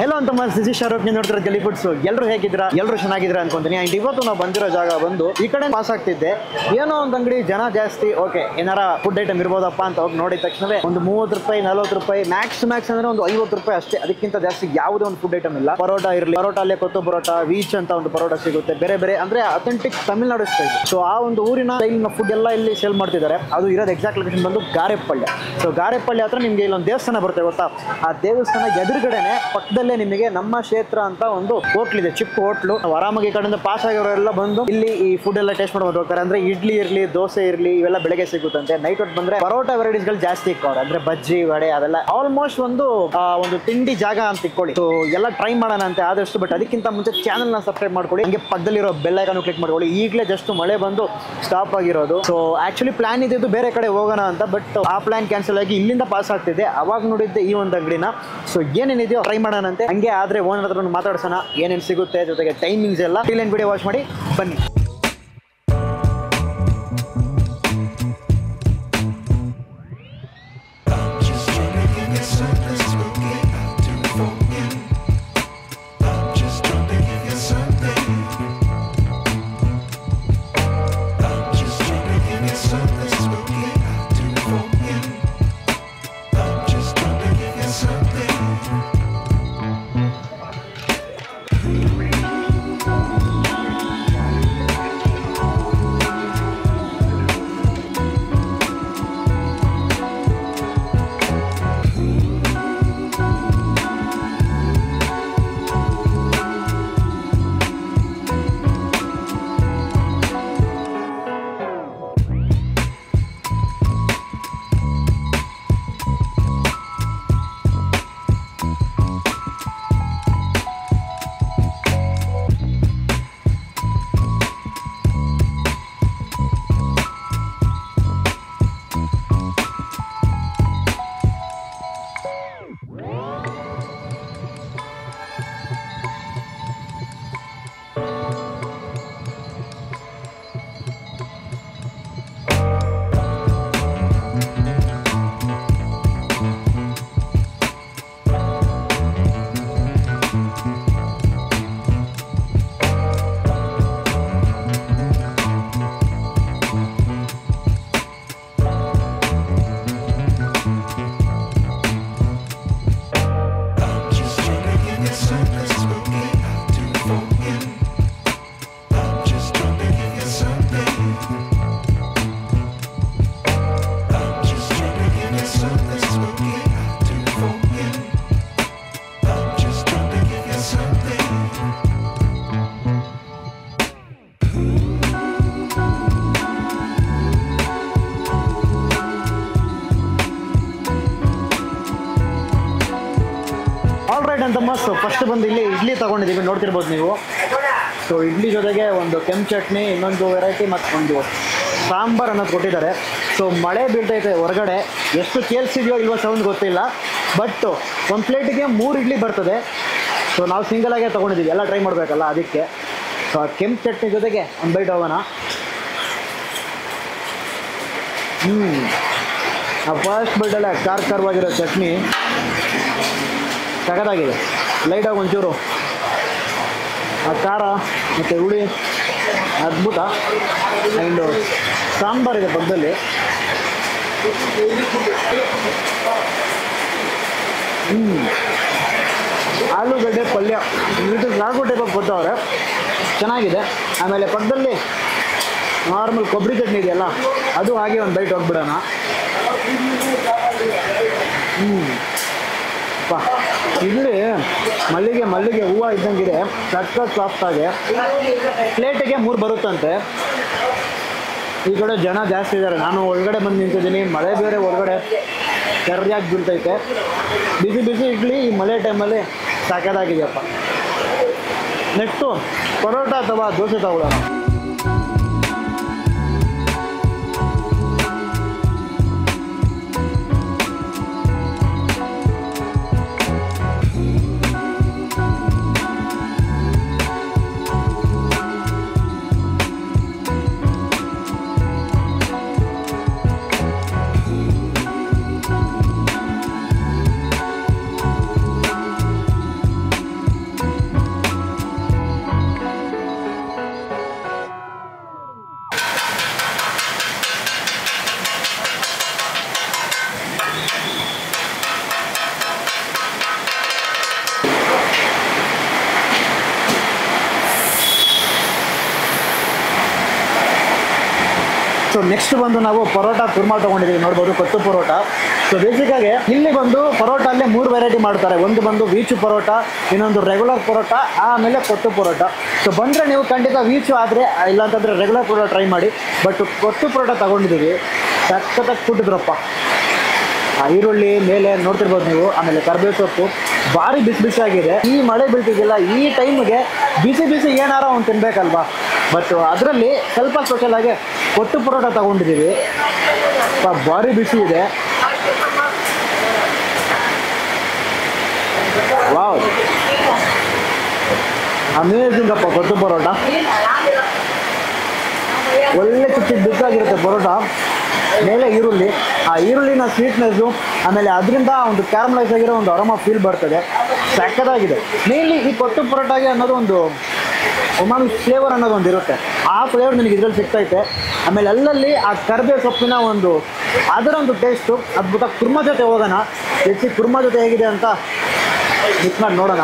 Hello ಅಂತ this is Shahrukh, ನೀವು ನೋಡ್ತಿರೋ ಗಲಿ foods. ಎಲ್ಲರೂ ಹೇಗಿದ್ದೀರಾ? ಎಲ್ಲರೂ ಚೆನ್ನಾಗಿದ್ದೀರಾ ಅನ್ಕೊಂತೀನಿ. ಅಂಡ್ ಇವತ್ತು ನಾವು ಬಂದಿರೋ ಜಾಗ ಬಂದು ಈ ಕಡೆ ಪಾಸ್ ಆಗ್ತಿದ್ದೆ, ಏನೋ ಒಂದು ಅಂಗಡಿ ಜನ ಜಾಸ್ತಿ, ಓಕೆ ಏನಾರ ಫುಡ್ ಐಟಮ್ ಇರ್ಬೋದಪ್ಪ ಅಂತ ಹೋಗಿ ನೋಡಿದ ತಕ್ಷಣವೇ ಒಂದು 30 ರೂಪಾಯಿ 40 ರೂಪಾಯಿ ಮ್ಯಾಕ್ಸ್ ಅಂದ್ರೆ ಒಂದು 50 ರೂಪಾಯಿ ಅಷ್ಟೇ, ಅದಕ್ಕಿಂತ ಜಾಸ್ತಿ ಯಾವುದೇ ಒಂದು ಫುಡ್ ಐಟಮ್ ಇಲ್ಲ. ಪರೋಟ ಇರಲಿ, ಪರೋಟ ಅಲ್ಲೇ ಕೊತ್ತು ಪರೋಟ, ವೀಚ್ ಅಂತ ಒಂದು ಪರೋಟ ಸಿಗುತ್ತೆ, ಬೇರೆ ಬೇರೆ ಅಂದ್ರೆ ಅಥೆಂಟಿಕ್ ತಮಿಳ್ನಾಡು ಸ್ಟೈಲ್. ಸೊ ಆ ಒಂದು ಊರಿನ ಸ್ಟೈಲ್ನ ಫುಡ್ ಎಲ್ಲ ಇಲ್ಲಿ ಸೇಲ್ ಮಾಡ್ತಿದ್ದಾರೆ. ಅದು ಇರೋದು ಎಕ್ಸಾಕ್ಟ್ ಲೊಕೇಶನ್ ಬಂದು ಗಾರೆಪಳ್ಳಿ. ಸೊ ಗಾರೆಪಳ್ಳಿ ಹತ್ರ ನಿಮಗೆ ಇಲ್ಲೊಂದು ದೇವಸ್ಥಾನ ಬರುತ್ತೆ ಗೊತ್ತಾ, ಆ ದೇವಸ್ಥಾನ ಎದುರುಗಡೆನೆ ಪಕ್ಕದಲ್ಲೇ ನಿಮಗೆ ನಮ್ಮ ಕ್ಷೇತ್ರ ಅಂತ ಒಂದು ಹೋಟ್ಲ್ ಇದೆ, ಚಿಕ್ಕ ಹೋಟ್ಲು. ನಾವು ಆರಾಮಾಗಿ ಈ ಕಡೆಯಿಂದ ಪಾಸ್ ಆಗಿರೋರೆಲ್ಲ ಬಂದು ಇಲ್ಲಿ ಈ ಫುಡ್ ಎಲ್ಲ ಟೇಸ್ಟ್ ಮಾಡ್ಬೋದು ಹೋಗ್ತಾರೆ. ಅಂದ್ರೆ ಇಡ್ಲಿ ಇರಲಿ, ದೋಸೆ ಇರಲಿ, ಇವೆಲ್ಲ ಬೆಳಗ್ಗೆ ಸಿಗುತ್ತಂತೆ. ನೈಟ್ ಹೊತ್ತು ಬಂದ್ರೆ ಪರೋಟ ವೆರೈಟೀಸ್ ಗಳು ಜಾಸ್ತಿ ಇಕ್ಕವ್ರೆ, ಅಂದ್ರೆ ಬಜ್ಜಿ ವಡೆ ಅದೆಲ್ಲ. ಆಲ್ಮೋಸ್ಟ್ ಒಂದು ತಿಂಡಿ ಜಾಗ ಅಂತ ಇಟ್ಕೊಳ್ಳಿ. ಸೊ ಎಲ್ಲ ಟ್ರೈ ಮಾಡೋಣ ಅಂತ ಆದಷ್ಟು. ಬಟ್ ಅದಕ್ಕಿಂತ ಮುಂಚೆ ಚಾನಲ್ ನ ಸಬ್ಸ್ಕ್ರೈಬ್ ಮಾಡ್ಕೊಳ್ಳಿ, ಹಂಗೆ ಪಕ್ಕದಲ್ಲಿರೋ ಬೆಲ್ ಐಕಾನ್ ಕ್ಲಿಕ್ ಮಾಡ್ಕೊಳ್ಳಿ. ಈಗಲೇ ಜಸ್ಟ್ ಮಳೆ ಬಂದು ಸ್ಟಾಪ್ ಆಗಿರೋದು. ಸೊ ಆಕ್ಚುಲಿ ಪ್ಲಾನ್ ಇದ್ದಿದ್ದು ಬೇರೆ ಕಡೆ ಹೋಗೋಣ ಅಂತ, ಬಟ್ ಆ ಪ್ಲಾನ್ ಕ್ಯಾನ್ಸಲ್ ಆಗಿ ಇಲ್ಲಿಂದ ಪಾಸ್ ಆಗ್ತಿದೆ. ಅವಾಗ ನೋಡಿದ್ದೆ ಈ ಒಂದು ಅಂಗಡಿನ. ಸೊ ಏನೇನಿದೆಯೋ ಟ್ರೈ ಮಾಡೋಣ ಅಂತೆ. ಹಂಗೆ ಆದ್ರೆ ಓನರ್ ಹತ್ರ ಮಾತಾಡ್ಸೋಣ, ಏನೇನು ಸಿಗುತ್ತೆ, ಜೊತೆಗೆ ಟೈಮಿಂಗ್ಸ್ ಎಲ್ಲ. ಇಲ್ಲೇನು ವಿಡಿಯೋ ವಾಚ್ ಮಾಡಿ ಬನ್ನಿ. ಅಂತ ಮಸ್ತ್ ಫಸ್ಟ್ ಬಂದು ಇಲ್ಲಿ ಇಡ್ಲಿ ತಗೊಂಡಿದ್ದೀವಿ, ನೋಡ್ತಿರ್ಬೋದು ನೀವು. ಸೊ ಇಡ್ಲಿ ಜೊತೆಗೆ ಒಂದು ಕೆಂಪು ಚಟ್ನಿ, ಇನ್ನೊಂದು ವೆರೈಟಿ ಮತ್ತೊಂದು ಸಾಂಬಾರ್ ಅನ್ನೋದು ಕೊಟ್ಟಿದ್ದಾರೆ. ಸೊ ಮಳೆ ಬೀಳ್ತೈತೆ ಹೊರಗಡೆ, ಎಷ್ಟು ಕೇಳಿಸಿದೆಯೋ ಇಲ್ವೋ ಸೌಂಡ್ ಗೊತ್ತಿಲ್ಲ, ಬಟ್ ಒಂದು ಪ್ಲೇಟಿಗೆ 3 ಇಡ್ಲಿ ಬರ್ತದೆ. ಸೊ ನಾವು ಸಿಂಗಲಾಗೇ ತೊಗೊಂಡಿದ್ದೀವಿ, ಎಲ್ಲ ಟ್ರೈ ಮಾಡಬೇಕಲ್ಲ ಅದಕ್ಕೆ. ಸೊ ಆ ಕೆಂಪು ಚಟ್ನಿ ಜೊತೆಗೆ ಒಂದು ಬೈಟ್ ಹೋಗೋಣ. ಆ ಫಸ್ಟ್ ಬೈಟಲ್ಲೇ ಖಾರವಾಗಿರೋ ಚಟ್ನಿ ಸಖತ್ತಾಗಿದೆ. ಲೈಟಾಗಿ ಒಂಚೂರು ಆ ಖಾರ ಮತ್ತು ಹುಳಿ ಅದ್ಭುತ. ಆ್ಯಂಡು ಸಾಂಬಾರಿದೆ ಪಕ್ಕದಲ್ಲಿ. ಆಲೂಗಡ್ಡೆ ಪಲ್ಯ ಇದು 4 ಟೈಪ್ ಆಫ್ ಕೊಟ್ಟವ್ರೆ, ಚೆನ್ನಾಗಿದೆ. ಆಮೇಲೆ ಪಕ್ಕದಲ್ಲಿ ನಾರ್ಮಲ್ ಕೊಬ್ಬರಿ ಚಟ್ನಿ ಇದೆಯಲ್ಲ, ಅದು ಹಾಗೆ ಒಂದು ಬೈಟ್ ಹೋಗ್ಬಿಡೋಣ. ಇಡ್ಲಿ ಮಲ್ಲಿಗೆ ಹೂವು ಇದ್ದಂಗಿದೆ, ಸಖತ್ ಸಾಫ್ಟಾಗಿ. ಪ್ಲೇಟಿಗೆ 3 ಬರುತ್ತಂತೆ. ಈ ಕಡೆ ಜನ ಜಾಸ್ತಿ ಇದ್ದಾರೆ, ನಾನು ಒಳಗಡೆ ಬಂದು ನಿಂತಿದ್ದೀನಿ. ಮಳೆ ಬೇರೆ ಹೊರಗಡೆ ಸರಿಯಾಗಿ ಬೀಳ್ತೈತೆ. ಬಿಸಿ ಬಿಸಿ ಇಡ್ಲಿ ಈ ಮಳೆ ಟೈಮಲ್ಲಿ ಸಾಕಾಗಿದೆಯಪ್ಪ. ನೆಕ್ಸ್ಟು ಪರೋಟ ಅಥವಾ ದೋಸೆ ತಗೊಳ್ಳೋಣ. ಸೊ ನೆಕ್ಸ್ಟ್ ಬಂದು ನಾವು ಪರೋಟ ಕುರ್ಮಾ ತೊಗೊಂಡಿದ್ದೀವಿ, ನೋಡ್ಬೋದು ಕೊತ್ತು ಪರೋಟ. ಸೊ ಬೇಸಿಕ್ಕಾಗಿ ಇಲ್ಲಿ ಬಂದು ಪರೋಟ ಅಲ್ಲೇ 3 ವೆರೈಟಿ ಮಾಡ್ತಾರೆ. ಒಂದು ಬಂದು ವೀಚು ಪರೋಟ, ಇನ್ನೊಂದು ರೆಗ್ಯುಲರ್ ಪರೋಟ, ಆಮೇಲೆ ಕೊತ್ತು ಪರೋಟ. ಸೊ ಬಂದರೆ ನೀವು ಖಂಡಿತ ವೀಚು ಆದರೆ, ಇಲ್ಲಾಂತಂದರೆ ರೆಗ್ಯುಲರ್ ಪರೋಟ ಟ್ರೈ ಮಾಡಿ. ಬಟ್ ಕೊತ್ತು ಪರೋಟ ತೊಗೊಂಡಿದ್ದೀವಿ, ಸಖತ್ತಾಗಿ ಕೊಟ್ಟಿದ್ರಪ್ಪ. ಈರುಳ್ಳಿ ಮೇಲೆ ನೋಡ್ತಿರ್ಬೋದು ನೀವು, ಆಮೇಲೆ ಕರ್ಬೇವು ಸೊಪ್ಪು ಭಾರಿ ಬಿಸಿ ಆಗಿದೆ. ಈ ಮಳೆ ಬೀಳ್ತಿದ್ದಿಲ್ಲ, ಈ ಟೈಮ್ಗೆ ಬಿಸಿ ಏನಾರ ಒಂದು ತಿನ್ಬೇಕಲ್ವಾ. ಬಟ್ ಅದರಲ್ಲಿ ಸ್ವಲ್ಪ ಸ್ಪೆಷಲ್ ಆಗಿ ಕೊತ್ತು ಪರೋಟ ತಗೊಂಡಿದ್ದೀವಿ, ಭಾರಿ ಬಿಸಿ ಇದೆ. ವಾವ್, ಅಮೇಝಿಂಗ್ ಅಪ್ಪ ಕೊತ್ತು ಪರೋಟ. ಒಳ್ಳೆ ಚಿಕ್ಕ ಬಿಸಾಗಿರುತ್ತೆ ಪರೋಟ. ಮೇಲೆ ಈರುಳ್ಳಿ, ಆ ಈರುಳ್ಳಿನ ಸ್ವೀಟ್ನೆಸ್ಸು, ಆಮೇಲೆ ಅದರಿಂದ ಒಂದು ಕ್ಯಾರಮಲೈಸ್ ಆಗಿರೋ ಒಂದು ಅರೋಮಾ ಫೀಲ್ ಬರ್ತದೆ, ಸಕ್ಕತ್ತಾಗಿದೆ. ಮೇನ್ಲಿ ಈ ಕೊತ್ತು ಪರೋಟಾಗೆ ಅನ್ನೋದು ಒಂದು ಉಮಾಮಿ ಫ್ಲೇವರ್ ಅನ್ನೋದು ಒಂದು ಇರುತ್ತೆ, ಆ ಫ್ಲೇವರ್ ನನಗೆ ಇದ್ರಲ್ಲಿ ಸಿಗ್ತೈತೆ. ಆಮೇಲೆ ಅಲ್ಲಲ್ಲಿ ಆ ಕರ್ಬೇವು ಸೊಪ್ಪಿನ ಅದರ ಒಂದು ಟೇಸ್ಟು ಅದ್ಭುತ. ಕುರ್ಮಾ ಜೊತೆ ಹೋಗೋಣ, ಹೆಚ್ಚು ಕುರ್ಮಾ ಜೊತೆ ಹೇಗಿದೆ ಅಂತ ಮಿಕ್ಸ್ ಮಾಡಿ ನೋಡೋಣ.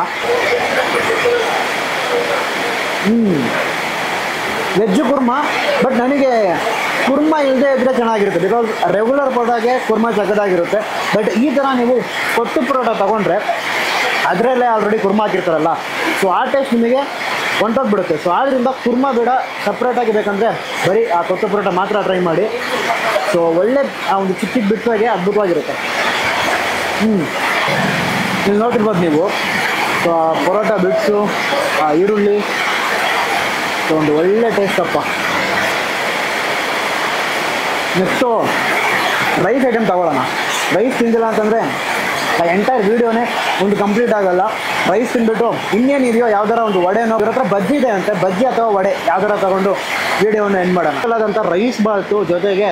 ವೆಜ್ಜು ಕುರ್ಮಾ, ಬಟ್ ನನಗೆ ಕುರ್ಮಾ ಇಲ್ಲದೆ ಇದ್ದರೆ ಚೆನ್ನಾಗಿರುತ್ತೆ. ಬಿಕಾಸ್ ರೆಗ್ಯುಲರ್ ಪರೋಟಾಗೆ ಕುರ್ಮಾ ಸಕ್ಕತ್ತಾಗಿರುತ್ತೆ. ಬಟ್ ಈ ಥರ ನೀವು ಕೊತ್ತು ಪರೋಟ ತೊಗೊಂಡ್ರೆ ಅದರಲ್ಲೇ ಆಲ್ರೆಡಿ ಕುರ್ಮಾ ಹಾಕಿರ್ತಾರಲ್ಲ, ಸೊ ಆ ಟೇಸ್ಟ್ ನಿಮಗೆ ಹೊಂಟೋಗ್ಬಿಡುತ್ತೆ. ಸೊ ಆದ್ದರಿಂದ ಕುರ್ಮಾ ಬೇಡ, ಸಪ್ರೇಟಾಗಿ ಬೇಕಂದರೆ ಬರೀ ಆ ಕೊತ್ತು ಪರೋಟ ಮಾತ್ರ ಟ್ರೈ ಮಾಡಿ. ಸೊ ಒಳ್ಳೆ ಆ ಒಂದು ಚಿಕ್ಕ ಬಿಟ್ಟಾಗೆ ಅದ್ಭುತವಾಗಿರುತ್ತೆ. ಇಲ್ಲಿ ನೋಡ್ತಿರ್ಬೋದು ನೀವು, ಸೊ ಪರೋಟ ಬಿಟ್ಸು, ಈರುಳ್ಳಿ, ಸೊ ಒಂದು ಒಳ್ಳೆ ಟೇಸ್ಟಪ್ಪ. ನೆಕ್ಸ್ಟು ರೈಸ್ ಐಟಮ್ ತಗೊಳ್ಳೋಣ. ರೈಸ್ ತಿಂದಿಲ್ಲ ಅಂತಂದರೆ ಎಂಟೈರ್ ವೀಡಿಯೋನೇ ಒಂದು ಕಂಪ್ಲೀಟ್ ಆಗೋಲ್ಲ. ರೈಸ್ ತಿಂದ್ಬಿಟ್ಟು ಇನ್ನೇನಿದೆಯೋ ಯಾವ್ದಾರ ಒಂದು ವಡೆನೋ, ಇವ್ರ ಹತ್ರ ಬಜ್ಜಿ ಇದೆ ಅಂತೆ, ಬಜ್ಜಿ ಅಥವಾ ವಡೆ ಯಾವ್ದಾರ ತಗೊಂಡು ವೀಡಿಯೋವನ್ನು ಎಂಡ್ ಮಾಡೋಣ. ಅಲ್ಲದಂಥ ರೈಸ್ ಬಾತು ಜೊತೆಗೆ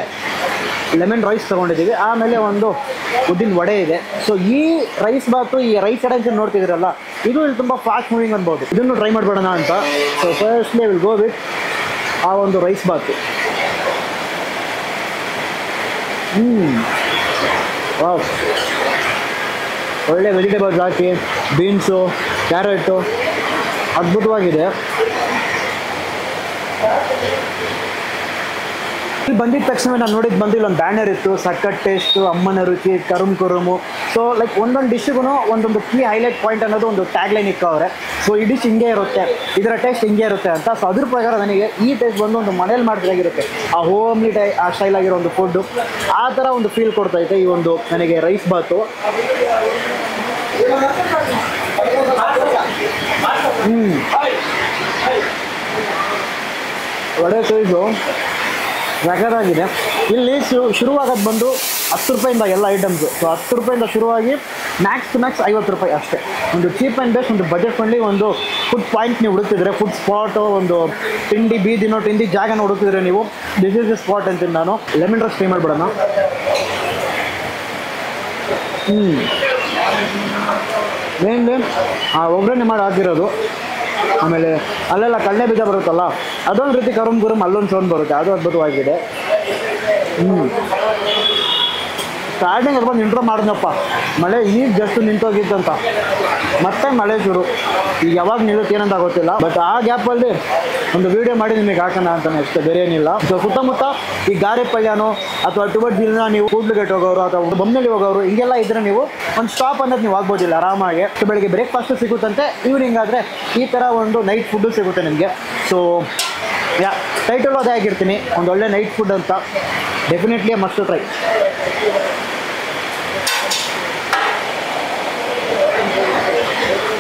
ಲೆಮನ್ ರೈಸ್ ತೊಗೊಂಡಿದ್ದೀವಿ, ಆಮೇಲೆ ಒಂದು ಉದ್ದಿನ ವಡೆ ಇದೆ. ಸೊ ಈ ರೈಸ್ ಬಾತು, ಈ ರೈಸ್ ಐಟಮ್ಸ್ ನೋಡ್ತಿದ್ದೀರಲ್ಲ, ಇದು ಇಲ್ಲಿ ತುಂಬ ಫಾಸ್ಟ್ ಮೂವಿಂಗ್ ಅನ್ಬೋದು. ಇದನ್ನು ಟ್ರೈ ಮಾಡಿಬಿಡೋಣ ಅಂತ. So firstly will go with ಆ ಒಂದು ರೈಸ್ ಬಾತು. ವಾವ್, ಒಳ್ಳೆ ವೆಜಿಟೇಬಲ್ಸ್ ಹಾಕಿ, ಬೀನ್ಸು, ಕ್ಯಾರೆಟು, ಅದ್ಭುತವಾಗಿದೆ. ಇಲ್ಲಿ ಬಂದಿದ್ದ ತಕ್ಷಣ ನಾನು ನೋಡಿದ್ದು ಬಂದಿಲ್ಲ, ಒಂದು ಬ್ಯಾನರ್ ಇತ್ತು, ಸಖತ್ ಟೇಸ್ಟು, ಅಮ್ಮನ ರುಚಿ, ಕುರುಮು. ಸೊ ಲೈಕ್ ಒಂದೊಂದು ಡಿಶ್ಗೂ ಒಂದೊಂದು ಕೀ ಹೈಲೈಟ್ ಪಾಯಿಂಟ್ ಅನ್ನೋದು ಒಂದು ಟ್ಯಾಗ್ಲೈನ್ ಇಕ್ಕವ್ರೆ. ಸೊ ಈ ಡಿಶ್ ಹಿಂಗೆ ಇರುತ್ತೆ, ಇದರ ಟೇಸ್ಟ್ ಹಿಂಗೆ ಇರುತ್ತೆ ಅಂತ. ಸೊ ಅದ್ರ ಪ್ರಕಾರ ನನಗೆ ಈ ಟೇಸ್ಟ್ ಬಂದು ಒಂದು ಮನೇಲಿ ಮಾಡಿದಾಗಿರುತ್ತೆ, ಆ ಹೋಮ್ಲಿ ಆ ಸ್ಟೈಲ್ ಆಗಿರೋ ಒಂದು ಫುಡ್ಡು, ಆ ಥರ ಒಂದು ಫೀಲ್ ಕೊಡ್ತೈತೆ ಈ ಒಂದು ನನಗೆ ರೈಸ್ ಬಾತು. ವಡೆ ಸೈಜು ಸಖತ್ತಾಗಿದೆ. ಇಲ್ಲಿ ಶುರುವಾಗೋದು ಬಂದು 10 ರೂಪಾಯಿಂದ ಎಲ್ಲ ಐಟಮ್ಸು. ಸೊ 10 ರೂಪಾಯಿಂದ ಶುರುವಾಗಿ ಮ್ಯಾಕ್ಸ್ ಟು ಮ್ಯಾಕ್ಸ್ 50 ರೂಪಾಯಿ ಅಷ್ಟೇ. ಒಂದು ಚೀಪ್ ಆ್ಯಂಡ್ ಬೆಸ್ಟ್, ಒಂದು ಬಜೆಟ್ ಫ್ರೆಂಡ್ಲಿ ಒಂದು ಫುಡ್ ಪಾಯಿಂಟ್ ನೀವು ಹುಡುಕ್ತಿದ್ರೆ, ಫುಡ್ ಸ್ಪಾಟು, ಒಂದು ತಿಂಡಿ ಬೀದಿನೋ ತಿಂಡಿ ಜಾಗನ ಹುಡುಕ್ತಿದ್ರೆ ನೀವು, ದಿಸ್ ಈಸ್ ದ ಸ್ಪಾಟ್ ಅಂತೀನಿ ನಾನು. ಲೆಮನ್ ರೈಸ್ ಟ್ರೈ ಮಾಡಿಬಿಡೋಣ. ಮೇನ್ಲಿ ಆ ಒಗ್ಗರಣೆ ಮಾಡಿ ಹಾಕಿರೋದು, ಆಮೇಲೆ ಅಲ್ಲೆಲ್ಲ ಕಡಲೆ ಬೀಜ ಬರುತ್ತಲ್ಲ, ಅದೊಂದು ರೀತಿ ಕುರುಮ್ ಅಲ್ಲೊಂದು ಸೌಂಡ್ ಬರುತ್ತೆ, ಅದು ಅದ್ಭುತವಾಗಿದೆ. ಸ್ಟಾರ್ಟಿಂಗ್ ಬಂದು ಇಂಟ್ರೋ ಮಾಡಿದ್ನಪ್ಪ, ಮಳೆ ಈಗ ಜಸ್ಟ್ ನಿಂತೋಗಿತ್ತಂತ, ಮತ್ತೆ ಮಳೆ ಶುರು. ಈಗ ಯಾವಾಗ ನಿಲ್ಲುತ್ತೆ ಏನಂತ ಗೊತ್ತಿಲ್ಲ. ಬಟ್ ಆ ಗ್ಯಾಪಲ್ಲಿ ಒಂದು ವೀಡಿಯೋ ಮಾಡಿ ನಿಮಗೆ ಹಾಕೋಣ ಅಂತಾನೆ ಅಷ್ಟೇ, ಬೇರೆ ಏನಿಲ್ಲ. ಸೊ ಸುತ್ತಮುತ್ತ ಈ ಗಾರೆಪಲ್ಯನೋ ಅಥವಾ ಟುವರ್ಡ್ಸ್ ಜಿಲ್ಲೆನ ನೀವು ಕೂಡ್ಲುಗೇಟ್ ಹೋಗೋರು ಅಥವಾ ಬೊಮ್ಮನಹಳ್ಳಿ ಹೋಗೋರು ಹಿಂಗೆಲ್ಲ ಇದ್ರೆ ನೀವು ಒಂದು ಸ್ಟಾಪ್ ಅನ್ನೋದು ನೀವು ಆಗ್ಬೋದಿಲ್ಲ ಆರಾಮಾಗಿ. ಸೊ ಬೆಳಗ್ಗೆ ಬ್ರೇಕ್ಫಾಸ್ಟು ಸಿಗುತ್ತಂತೆ, ಈವ್ನಿಂಗ್ ಆದರೆ ಈ ಥರ ಒಂದು ನೈಟ್ ಫುಡ್ಡು ಸಿಗುತ್ತೆ ನಿಮಗೆ. ಸೊ ಟೈಟಲ್ ಅದೇ ಆಗಿರ್ತೀನಿ, ಒಂದು ಒಳ್ಳೆ ನೈಟ್ ಫುಡ್ ಅಂತ. Definitely must try.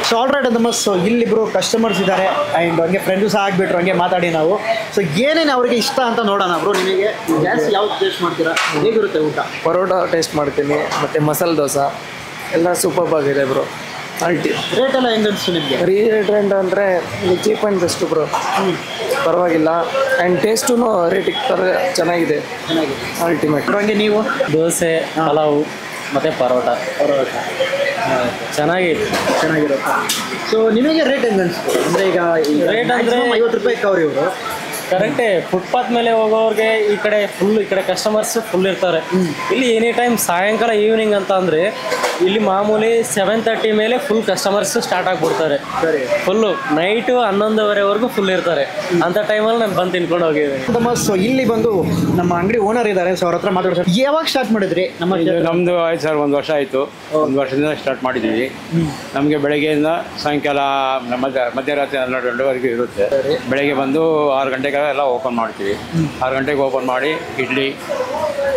So all right ಅಂತ. ಸೊ ಇಲ್ಲಿಬ್ರು ಕಸ್ಟಮರ್ಸ್ ಇದ್ದಾರೆ ಆ್ಯಂಡ್ ಹಂಗೆ ಫ್ರೆಂಡ್ಸ್ ಸಹ ಆಗಿಬಿಟ್ರು, ಹಂಗೆ ಮಾತಾಡಿ ನಾವು. ಸೊ ಏನೇನು ಅವ್ರಿಗೆ ಇಷ್ಟ ಅಂತ ನೋಡೋಣ. ಬ್ರೋ ನಿಮಗೆ ಜಾಸ್ತಿ ಯಾವ್ದು ಟೇಸ್ಟ್ ಮಾಡ್ತೀರಾ, ಹೇಗಿರುತ್ತೆ ಊಟ? ಪರೋಟ ಟೇಸ್ಟ್ ಮಾಡ್ತೀನಿ, ಮತ್ತು ಮಸಾಲೆ ದೋಸೆ ಎಲ್ಲ ಸೂಪರ್ ಆಗಿದೆ ಬ್ರೋ. ರೇಟ್ ಎಲ್ಲ ಹೆಂಗೆ ಅನಿಸ್ತು ನಿಮಗೆ? ರೇಟ್ ಅಂದರೆ ಚೀಪ್ ಆ್ಯಂಡ್ ಬೆಸ್ಟ್ ಬ್ರೋ, ಪರವಾಗಿಲ್ಲ. ಆ್ಯಂಡ್ ಟೇಸ್ಟೂ ರೇಟಿಗೆ ಚೆನ್ನಾಗಿದೆ, ಅಲ್ಟಿಮೇಟ್. ಹಂಗೆ ನೀವು? ದೋಸೆ, ಪಲಾವು ಮತ್ತು ಪರೋಟ ಚೆನ್ನಾಗಿರುತ್ತೆ. ಸೊ ನಿಮಗೆ ರೇಟ್ ಹೆಂಗೆ ಅನಿಸ್ತು? ಅಂದರೆ ಈಗ ರೇಟ್ ಅಂದರೆ 50 ರೂಪಾಯಿ ಇಕ್ಕವ್ರಿ ಇವರು. ಕರೆಕ್ಟೇ. ಫುಟ್ಪಾತ್ ಮೇಲೆ ಹೋಗೋರಿಗೆ ಈ ಕಡೆ ಕಸ್ಟಮರ್ಸ್ ಫುಲ್ ಇರ್ತಾರೆ. ಇಲ್ಲಿ ಎನಿ ಟೈಮ್ ಸಾಯಂಕಾಲ ಈವ್ನಿಂಗ್ ಅಂತ ಅಂದ್ರೆ ಇಲ್ಲಿ ಮಾಮೂಲಿ 7:30 ಮೇಲೆ ಫುಲ್ ಕಸ್ಟಮರ್ಸ್ ಸ್ಟಾರ್ಟ್ ಆಗ್ಬಿಡ್ತಾರೆ. ಫುಲ್ಲು ನೈಟು 11:30ವರೆಗೂ ಫುಲ್ ಇರ್ತಾರೆ. ಅಂತ ಟೈಮಲ್ಲಿ ನಾನು ಬಂದು ತಿನ್ಕೊಂಡು ಹೋಗಿದ್ದೀನಿ. ಸೊ ಇಲ್ಲಿ ಬಂದು ನಮ್ಮ ಅಂಗಡಿ ಓನರ್ ಇದ್ದಾರೆ, ಸೊ ಅವ್ರ ಹತ್ರ ಮಾತಾಡ್ತಾರೆ. ಯಾವಾಗ ಸ್ಟಾರ್ಟ್ ಮಾಡಿದ್ರಿ? ನಮ್ದು ಆಯ್ತು ಸರ್, 1 ವರ್ಷ ಆಯಿತು. 1 ವರ್ಷದಿಂದ ಸ್ಟಾರ್ಟ್ ಮಾಡಿದ್ದೀವಿ. ನಮಗೆ ಬೆಳಗ್ಗೆಯಿಂದ ಸಾಯಂಕಾಲ ಮಧ್ಯರಾತ್ರಿ 12 ಗಂಟೆವರೆಗೂ ಇರುತ್ತೆ. ಬೆಳಗ್ಗೆ ಬಂದು 6 ಗಂಟೆಗೆ ಎಲ್ಲ ಓಪನ್ ಮಾಡ್ತೀವಿ. 6 ಗಂಟೆಗೆ ಓಪನ್ ಮಾಡಿ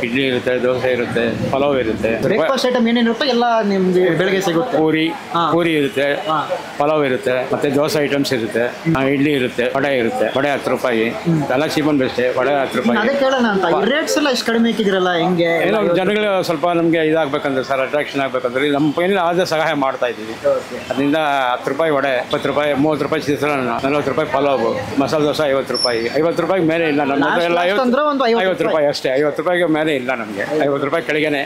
ಇಡ್ಲಿ ಇರುತ್ತೆ, ದೋಸೆ ಇರುತ್ತೆ, ಪಲಾವ್ ಇರುತ್ತೆ. ಬ್ರೇಕ್ಫಾಸ್ಟ್ ಐಟಮ್ ಏನೇನಿರುತ್ತೆ ಎಲ್ಲ ನಿಮ್ಗೆ ಬೆಳಗ್ಗೆ ಸಿಗುತ್ತೆ. ಪೂರಿ ಇರುತ್ತೆ, ಪಲಾವ್ ಇರುತ್ತೆ, ಮತ್ತೆ ದೋಸೆ ಐಟಮ್ಸ್ ಇರುತ್ತೆ, ಇಡ್ಲಿ ಇರುತ್ತೆ, ವಡೆ ಇರುತ್ತೆ. ವಡೆ 10 ರೂಪಾಯಿ, ಎಲ್ಲ ಚೀಪ್ ಅಂಡ್ ಬೆಸ್ಟ್. ವಡೆ 10 ರೂಪಾಯಿ. ಅದೇ ಕೇಳೋಣ ಅಂತ, ರೇಟ್ಸ್ ಎಲ್ಲ ಇಷ್ಟು ಕಡಿಮೆ ಹಾಕಿದ್ರಲ್ಲ, ಹೆಂಗೆ? ಏನೋ ಜನಗಳು ಸ್ವಲ್ಪ ನಮಗೆ ಇದಾಗಬೇಕಂದ್ರೆ ಸರ್, ಅಟ್ರಾಕ್ಷನ್ ಆಗಬೇಕಂದ್ರೆ ನಮ್ಮ ಕೈಯಲ್ಲಿ ಆದ ಸಹಾಯ ಮಾಡ್ತಾ ಇದ್ದೀವಿ. ಅದರಿಂದ 10 ರೂಪಾಯಿ ವಡೆ, 20 ರೂಪಾಯಿ, 30 ರೂಪಾಯಿ ಚಿತ್ರಾನ್ನ, 40 ರೂಪಾಯಿ ಪಲಾವ್, ಮಸಾಲೆ ದೋಸೆ 50 ರೂಪಾಯಿ. 50 ರೂಪಾಯಿ ಮೇಲೆ ಇಲ್ಲ ನಮ್ಮ ಎಲ್ಲ. 50 ರೂಪಾಯಿ ಅಷ್ಟೇ. 50 ರೂಪಾಯಿಗೆ ಮೇಲೆ ಇಲ್ಲ ನಮಗೆ. 50 ರೂಪಾಯಿ ಕೆಳಗೇನೆ.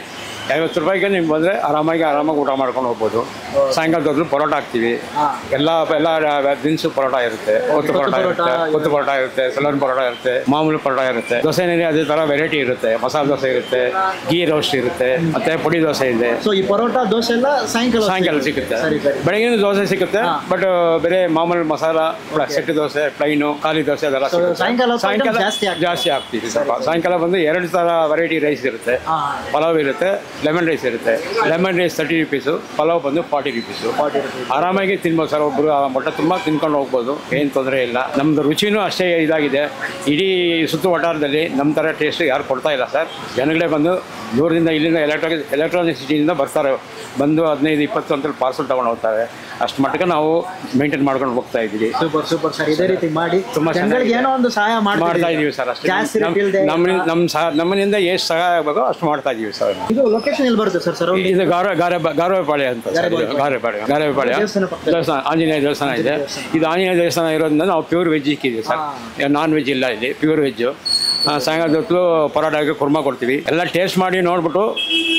50 ರೂಪಾಯಿಗೆ ನೀವು ಬಂದರೆ ಆರಾಮಾಗಿ ಊಟ ಮಾಡ್ಕೊಂಡು ಹೋಗ್ಬೋದು. ಸಾಯಂಕಾಲದೊತ್ತು ಪರೋಟ ಹಾಕ್ತೀವಿ. ಎಲ್ಲ ದಿನಸು ಪರೋಟ ಇರುತ್ತೆ. ಕೊತ್ತು ಪರೋಟ ಇರುತ್ತೆ, ಸಲನ್ ಪರೋಟ ಇರುತ್ತೆ, ಮಾಮೂಲಿ ಪರೋಟ ಇರುತ್ತೆ. ದೋಸೆನಲ್ಲಿ ಅದೇ ಥರ ವೆರೈಟಿ ಇರುತ್ತೆ. ಮಸಾಲೆ ದೋಸೆ ಇರುತ್ತೆ, ಗೀ ರೋಸ್ಟ್ ಇರುತ್ತೆ, ಮತ್ತೆ ಪುಡಿ ದೋಸೆ ಇದೆ. ಸೊ ಈ ಪರೋಟ ದೋಸೆ ಎಲ್ಲ ಸಾಯಂಕಾಲ ಸಿಗುತ್ತೆ. ಬೆಳಗಿನ ದೋಸೆ ಸಿಗುತ್ತೆ, ಬಟ್ ಬೇರೆ ಮಾಮೂಲಿ ಮಸಾಲ ಸೆಟ್ ದೋಸೆ, ಪ್ಲೈನು, ಖಾಲಿ ದೋಸೆ ಅದೆಲ್ಲ ಸಾಯಂಕಾಲ ಜಾಸ್ತಿ ಹಾಕ್ತೀವಿ. ಸ್ವಲ್ಪ ಸಾಯಂಕಾಲ ಬಂದು 2 ಥರ ವೆರೈಟಿ ರೈಸ್ ಇರುತ್ತೆ. ಪಲಾವ್ ಇರುತ್ತೆ, ಲೆಮನ್ ರೈಸ್ ಇರುತ್ತೆ. ಲೆಮನ್ ರೈಸ್ 30 ರೂಪೀಸು, ಪಲಾವ್ ಬಂದು 40 ರೂಪೀಸು. ಆರಾಮಾಗಿ ತಿನ್ಬೋದು ಸರ್. ಒಬ್ಬರು ಮೊಟ್ಟೆ ತುಂಬ ತಿನ್ಕೊಂಡು ಹೋಗ್ಬೋದು, ಏನು ತೊಂದರೆ ಇಲ್ಲ. ನಮ್ಮದು ರುಚಿನೂ ಅಷ್ಟೇ ಇದಾಗಿದೆ. ಇಡೀ ಸುತ್ತು ವಟಾರದಲ್ಲಿ ನಮ್ಮ ಥರ ಟೇಸ್ಟ್ ಯಾರು ಕೊಡ್ತಾ ಇಲ್ಲ ಸರ್. ಜನಗಳೇ ಬಂದು ದೂರದಿಂದ ಇಲ್ಲಿಂದ ಎಲೆಕ್ಟ್ರಾನಿಕ್ ಸಿಟಿಯಿಂದ ಬರ್ತಾರೆ. ಬಂದು 15-20 ಅಂತ ಪಾರ್ಸಲ್ ತೊಗೊಂಡು ಹೋಗ್ತಾರೆ. ಅಷ್ಟು ಮಟ್ಟಕ್ಕೆ ನಾವು ಮೇಂಟೈನ್ ಮಾಡ್ಕೊಂಡು ಹೋಗ್ತಾ ಇದ್ದೀವಿ. Super sir. ಇದೇ ರೀತಿ ಮಾಡಿ ತುಂಬ ಏನೋ ಒಂದು ಸಹಾಯ ಮಾಡ್ತಾ ಇದ್ದೀವಿ ಸರ್. ಅಷ್ಟೇ ನಮ್ಮನಿಂದ ಎಷ್ಟು ಸಹಾಯ ಆಗಬೇಕೋ ಅಷ್ಟು ಮಾಡ್ತಾ ಇದ್ದೀವಿ ಸರ್. ಇದು ಲೊಕೇಶನ್ ಎಲ್ಲಿ ಬರುತ್ತೆ ಸರ್? ಇದು ಗಾರವೇಪಾಳ್ಯ ಅಂತ. ಗಾರವೇಪಾಳ್ಯ ದೇವಸ್ಥಾನ, ಆಂಜನೇಯ ದೇವಸ್ಥಾನ ಇದೆ. ಇದು ಆಂಜನೇಯ ದೇವಸ್ಥಾನ ಇರೋದ್ರಿಂದ ನಾವು ಪ್ಯೂರ್ ವೆಜ್ ಇಕ್ಕಿದ್ದೀವಿ ಸರ್. ನಾನ್ ವೆಜ್ ಇಲ್ಲ ಇಲ್ಲಿ, ಪ್ಯೂರ್ ವೆಜ್ಜು. ಸಾಯಂಕಾಲದ ಹೊತ್ತು ಪರೋಟಾಗೆ ಕುರ್ಮಾ ಕೊಡ್ತೀವಿ. ಎಲ್ಲ ಟೇಸ್ಟ್ ಮಾಡಿ ನೋಡ್ಬಿಟ್ಟು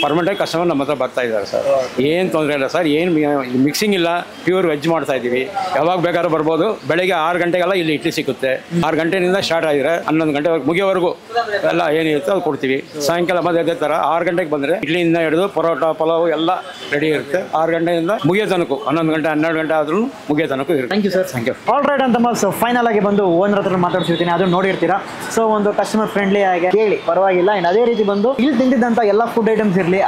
ಪರ್ಮನೆಂಟಾಗಿ ಕಸ್ಟಮರ್ ನಮ್ಮ ಹತ್ರ ಬರ್ತಾ ಇದ್ದಾರೆ ಸರ್. ಏನು ತೊಂದರೆ ಇಲ್ಲ ಸರ್. ಏನು ಮಿಕ್ಸಿಂಗ್ ಇಲ್ಲ, ಪ್ಯೂರ್ ವೆಜ್ ಮಾಡ್ತಾ ಇದ್ದೀವಿ. ಯಾವಾಗ ಬೇಕಾದ್ರೂ ಬರ್ಬೋದು. ಬೆಳಗ್ಗೆ 6 ಗಂಟೆಗೆಲ್ಲ ಇಲ್ಲಿ ಇಡ್ಲಿ ಸಿಗುತ್ತೆ. 6 ಗಂಟೆಯಿಂದ ಸ್ಟಾರ್ಟ್ ಆಗಿದ್ರೆ 11 ಗಂಟೆವರೆಗೆ ಮುಗಿಯೋವರೆಗೂ ಎಲ್ಲ ಏನಿರುತ್ತೆ ಅದು ಕೊಡ್ತೀವಿ. ಸಾಯಂಕಾಲ ಅದೇ ಥರ 6 ಗಂಟೆಗೆ ಬಂದರೆ ಇಡ್ಲಿಯಿಂದ ಹಿಡಿದು ಪರೋಟ, ಪಲಾವ್ ಎಲ್ಲ ರೆಡಿ ಇರುತ್ತೆ. 6 ಗಂಟೆಯಿಂದ ಮುಗಿಯೋ ತನಕ 11 ಗಂಟೆ 12 ಗಂಟೆ ಆದ್ರೂ ಮುಗಿಯೋ ತನಕ ಇರುತ್ತೆ. Thank you sir. Thank you. All right ಅಂತ ಸೊ ಫೈನಲ್ ಆಗಿ ಬಂದು ಓನರ್ ಹತ್ರ ಮಾತಾಡ್ಸಿರ್ತೀನಿ. ಅದು ನೋಡಿರ್ತೀರಾ. ಸೊ ಒಂದು ಕಸ್ಟಮರ್ ಫ್ರೆಂಡ್ಲಿ ಆಗಿ ಕೇಳಿ ಪರವಾಗಿಲ್ಲ. ಆ್ಯಂಡ್ ಅದೇ ರೀತಿ ಬಂದು ಇಲ್ಲಿ ತಿಂದಿದ್ದಂಥ ಎಲ್ಲ ಫುಡ್ ಐಟಮ್ಸ್ ಇರಲಿ,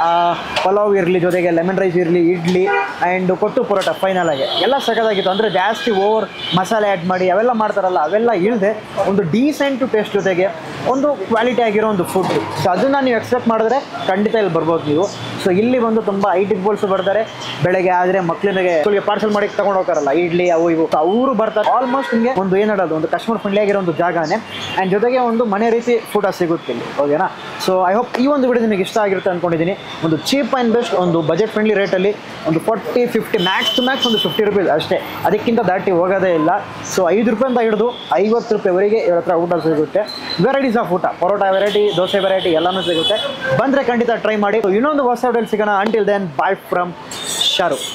ಪಲಾವ್ ಇರಲಿ, ಜೊತೆಗೆ ಲೆಮನ್ ರೈಸ್ ಇರಲಿ, ಇಡ್ಲಿ ಆ್ಯಂಡ್ ಕೊಟ್ಟು ಪರೋಟ ಫೈನಲ್ ಆಗಿ ಎಲ್ಲ ಸಖತ್ತಾಗಿತ್ತು. ಅಂದರೆ ಜಾಸ್ತಿ ಓವರ್ ಮಸಾಲೆ ಆ್ಯಡ್ ಮಾಡಿ ಅವೆಲ್ಲ ಮಾಡ್ತಾರಲ್ಲ, ಅವೆಲ್ಲ ಇಲ್ಲದೆ ಒಂದು ಡೀಸೆಂಟ್ ಟೇಸ್ಟ್ ಜೊತೆಗೆ ಒಂದು ಕ್ವಾಲಿಟಿ ಆಗಿರೋ ಒಂದು ಫುಡ್. ಸೊ ಅದನ್ನು ನೀವು ಎಕ್ಸ್ಪೆಕ್ಟ್ ಮಾಡಿದ್ರೆ ಖಂಡಿತ ಇಲ್ಲಿ ಬರ್ಬೋದು ನೀವು. ಸೊ ಇಲ್ಲಿ ಬಂದು ತುಂಬ ಐಟಿ ಬೋಲ್ಸ್ ಬರ್ತಾರೆ. ಬೆಳಗ್ಗೆ ಆದರೆ ಮಕ್ಕಳಿಗೆ ಪಾರ್ಸಲ್ ಮಾಡಿ ತಗೊಂಡು ಹೋಗ್ತಾರಲ್ಲ ಇಡ್ಲಿ ಅವು ಇವು, ಅವರು ಬರ್ತಾರೆ. ಆಲ್ಮೋಸ್ಟ್ ನಿಮಗೆ ಒಂದು ಏನು ಹೇಳೋದು, ಒಂದು ಕಸ್ಟಮರ್ ಫ್ರೆಂಡ್ಲಿ ಆಗಿರೋ ಒಂದು ಜಾಗನೇ. ಆ್ಯಂಡ್ ಜೊತೆಗೆ ಒಂದು ಮನೆ ರೀತಿ ಫುಡ್ ಸಿಗುತ್ತೆ ಇಲ್ಲಿ. ಓಕೆನಾ? ಸೊ ಐ ಹೋಪ್ ಈ ಒಂದು ವಿಡಿಯೋ ನಿಮಗೆ ಇಷ್ಟ ಆಗಿರುತ್ತೆ ಅಂದ್ಕೊಂಡಿದ್ದೀನಿ. ಒಂದು ಚೀಪ್ ಆ್ಯಂಡ್ ಬೆಸ್ಟ್, ಒಂದು ಬಜೆಟ್ ಫ್ರೆಂಡ್ಲಿ ರೇಟಲ್ಲಿ ಒಂದು 40-50 ಮ್ಯಾಕ್ಸ್ ಟು ಮ್ಯಾಕ್ಸ್ ಒಂದು 50 ರೂಪೀಸ್ ಅಷ್ಟೇ, ಅದಕ್ಕಿಂತ ದಾಟಿ ಹೋಗೋದೇ ಇಲ್ಲ. ಸೊ 5 ರೂಪಾಯಿಂದ ಹಿಡಿದು 50 ರೂಪಾಯಿವರೆಗೆ ಇವ್ರ ಹತ್ರ ಊಟ ಸಿಗುತ್ತೆ. ವೆರೈಟೀಸ್ ಆಫ್ ಊಟ, ಪರೋಟ ವೆರೈಟಿ, ದೋಸೆ ವೆರೈಟಿ ಎಲ್ಲನೂ ಸಿಗುತ್ತೆ. ಬಂದರೆ ಖಂಡಿತ ಟ್ರೈ ಮಾಡಿ. ಇನ್ನೊಂದು ಹೊಸ ವಿಡಿಯೋಲಿ ಸಿಗೋಣ. Until then, bye from Shahrukh.